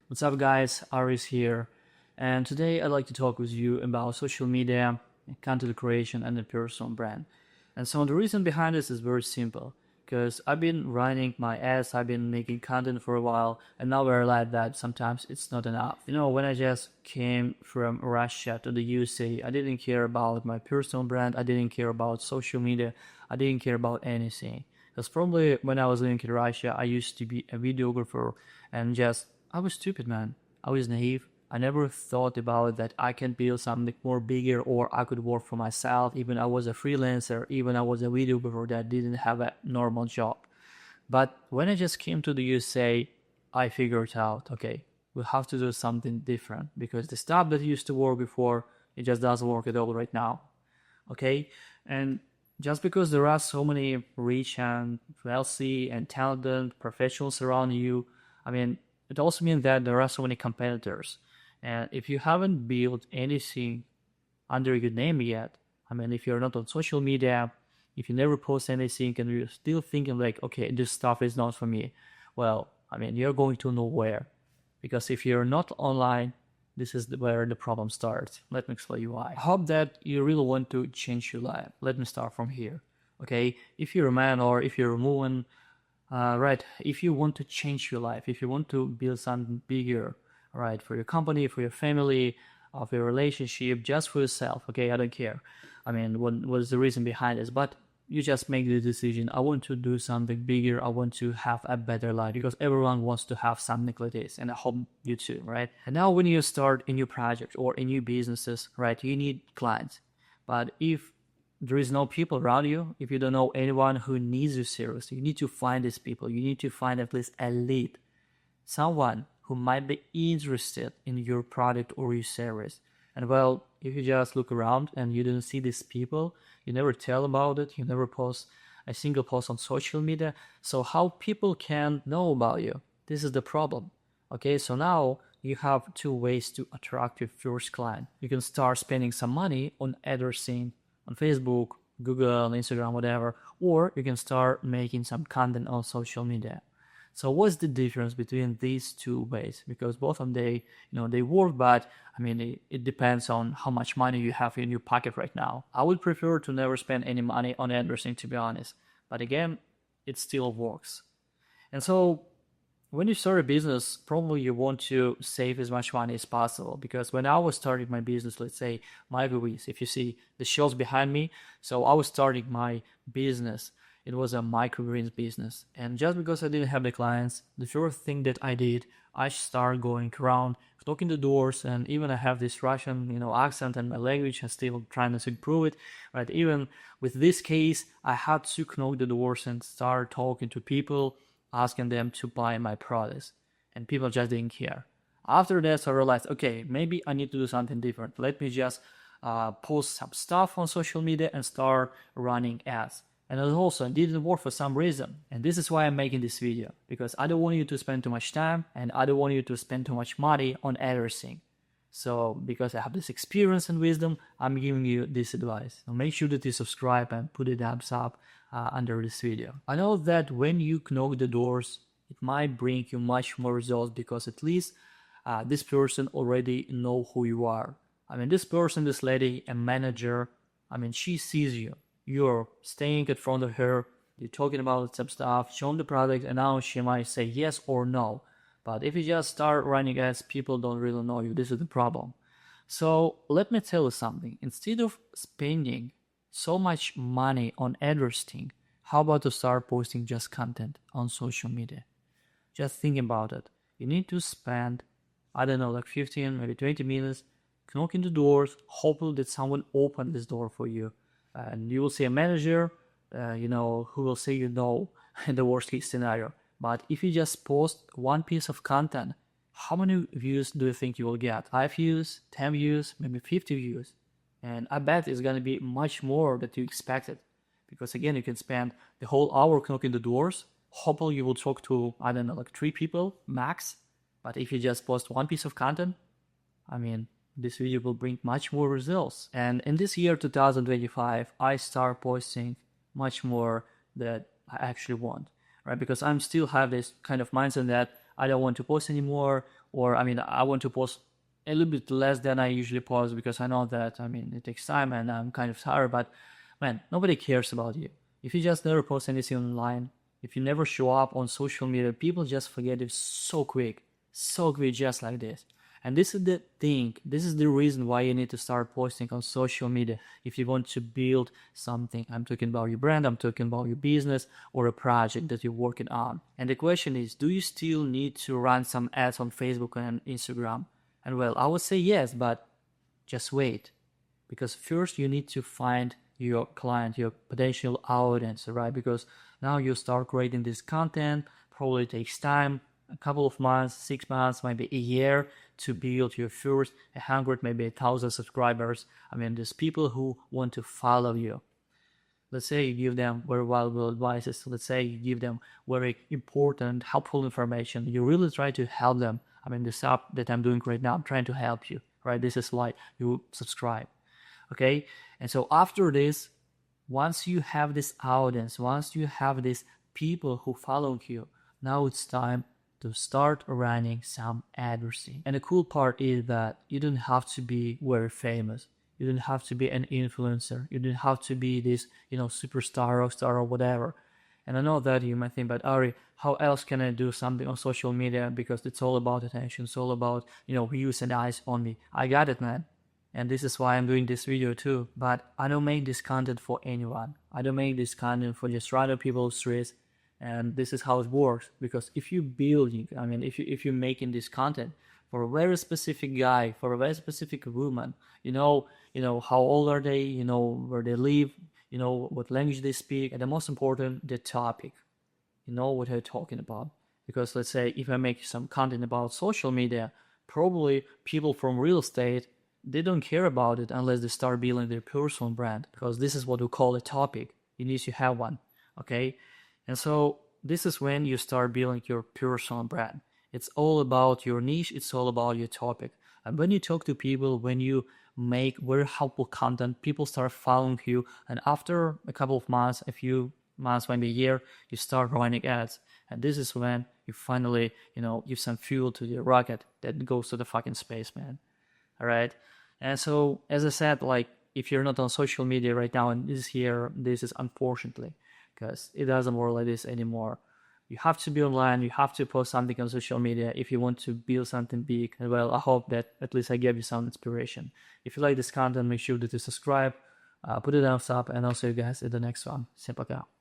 What's up, guys? Aris here, and today I'd like to talk with you about social media, content creation, and the personal brand. And so the reason behind this is very simple, because I've been running my ads, I've been making content for a while, and now I realize that sometimes it's not enough. When I just came from Russia to the USA, I didn't care about my personal brand, I didn't care about social media, I didn't care about anything. Because probably when I was living in Russia, I used to be a videographer and just I was stupid, man. I was naive. I never thought about that I can build something more bigger or I could work for myself. Even I was a freelancer, even I was a videographer that didn't have a normal job. But when I just came to the USA, I figured out, okay, we have to do something different because the stuff that used to work before, it just doesn't work at all right now. Okay? And just because there are so many rich and wealthy and talented professionals around you, I mean, it also means that there are so many competitors. And if you haven't built anything under your name yet, I mean, if you're not on social media, if you never post anything and you're still thinking like, okay, this stuff is not for me, well, I mean, you're going to nowhere. Because if you're not online, this is where the problem starts. Let me explain you why. I hope that you really want to change your life. Let me start from here. Okay, if you're a man or if you're a woman, right, if you want to change your life, if you want to build something bigger, right, for your company, for your family, for your relationship, just for yourself, okay, I don't care. I mean, what is the reason behind this? But you just make the decision. I want to do something bigger. I want to have a better life because everyone wants to have something like this, and I hope you too, right? And now, when you start a new project or a new businesses, right, you need clients. But if there is no people around you, if you don't know anyone who needs you seriously, you need to find these people. You need to find at least a lead, someone who might be interested in your product or your service. And well, if you just look around and you don't see these people, you never tell about it, you never post a single post on social media. So how people can know about you? This is the problem. Okay, so now you have two ways to attract your first client. You can start spending some money on advertising on Facebook, Google, Instagram, whatever, or you can start making some content on social media. So what's the difference between these two ways? Because both of them, they work, but I mean, it depends on how much money you have in your pocket right now. I would prefer to never spend any money on advertising, to be honest. But again, it still works. And so when you start a business, probably you want to save as much money as possible. Because when I was starting my business, let's say microgreens, if you see the shelves behind me, so I was starting my business. It was a microgreens business. And just because I didn't have the clients, the first thing that I did, I started going around, knocking the doors, and even I have this Russian, accent and my language, I'm still trying to improve it, right? Even with this case, I had to knock the doors and start talking to people, asking them to buy my products, and people just didn't care. After that, I realized, okay, maybe I need to do something different. Let me just post some stuff on social media and start running ads. And it also didn't work for some reason. And this is why I'm making this video, because I don't want you to spend too much time and I don't want you to spend too much money on everything. So because I have this experience and wisdom, I'm giving you this advice. So make sure that you subscribe and put a thumbs up under this video. I know that when you knock the doors, it might bring you much more results because at least this person already know who you are. I mean, this person, this lady, a manager, I mean, she sees you. You're staying in front of her, you're talking about some stuff, showing the product, and now she might say yes or no. But if you just start running ads, people don't really know you. This is the problem. So let me tell you something. Instead of spending so much money on advertising, how about to start posting just content on social media? Just think about it. You need to spend, I don't know, like 15, maybe 20 minutes knocking the doors, hoping that someone open this door for you. And you will see a manager, who will say no in the worst case scenario. But if you just post one piece of content, how many views do you think you will get? 5 views, 10 views, maybe 50 views. And I bet it's going to be much more than you expected. Because again, you can spend the whole hour knocking the doors. Hopefully you will talk to, I don't know, like 3 people max. But if you just post one piece of content, I mean, this video will bring much more results. And in this year 2025, I start posting much more that I actually want, right? Because I'm still have this kind of mindset that I don't want to post anymore, or I mean, I want to post a little bit less than I usually post because I know that, I mean, it takes time and I'm kind of tired, but man, nobody cares about you. If you just never post anything online, if you never show up on social media, people just forget it so quick, just like this. And this is the thing, this is the reason why you need to start posting on social media if you want to build something. I'm talking about your brand, I'm talking about your business or a project that you're working on. And the question is, do you still need to run some ads on Facebook and Instagram? And well, I would say yes, but just wait. Because first you need to find your client, your potential audience, right? Because now you start creating this content, probably takes time, a couple of months, 6 months, maybe a year to build your first 100, maybe 1,000 subscribers. I mean, there's people who want to follow you. Let's say you give them very valuable advices. Let's say you give them very important, helpful information. You really try to help them. I mean, the stuff that I'm doing right now, I'm trying to help you, right? This is why you subscribe, okay? And so after this, once you have this audience, once you have these people who follow you, now it's time to start running some advertising. And the cool part is that you don't have to be very famous. You don't have to be an influencer. You don't have to be this, superstar, rock star, or whatever. And I know that you might think, but Ari, how else can I do something on social media? Because it's all about attention. It's all about, views and eyes on me. I got it, man. And this is why I'm doing this video too. But I don't make this content for anyone. I don't make this content for just random people on the streets. And this is how it works. Because if you're building, if you're making this content for a very specific guy, for a very specific woman, you know how old are they, where they live, what language they speak, and the most important, the topic. You know what I'm talking about. Because let's say if I make some content about social media, probably people from real estate, they don't care about it unless they start building their personal brand, because this is what we call a topic. You need to have one, okay? And so this is when you start building your personal brand. It's all about your niche. It's all about your topic. And when you talk to people, when you make very helpful content, people start following you. And after a couple of months, a few months, maybe a year, you start running ads. And this is when you finally, give some fuel to the rocket that goes to the fucking space, man. All right. And so, as I said, like, if you're not on social media right now and this is unfortunately, because it doesn't work like this anymore. You have to be online. You have to post something on social media if you want to build something big. And well, I hope that at least I gave you some inspiration. If you like this content, make sure that you subscribe, put a thumbs up, and I'll see you guys in the next one. Всем пока.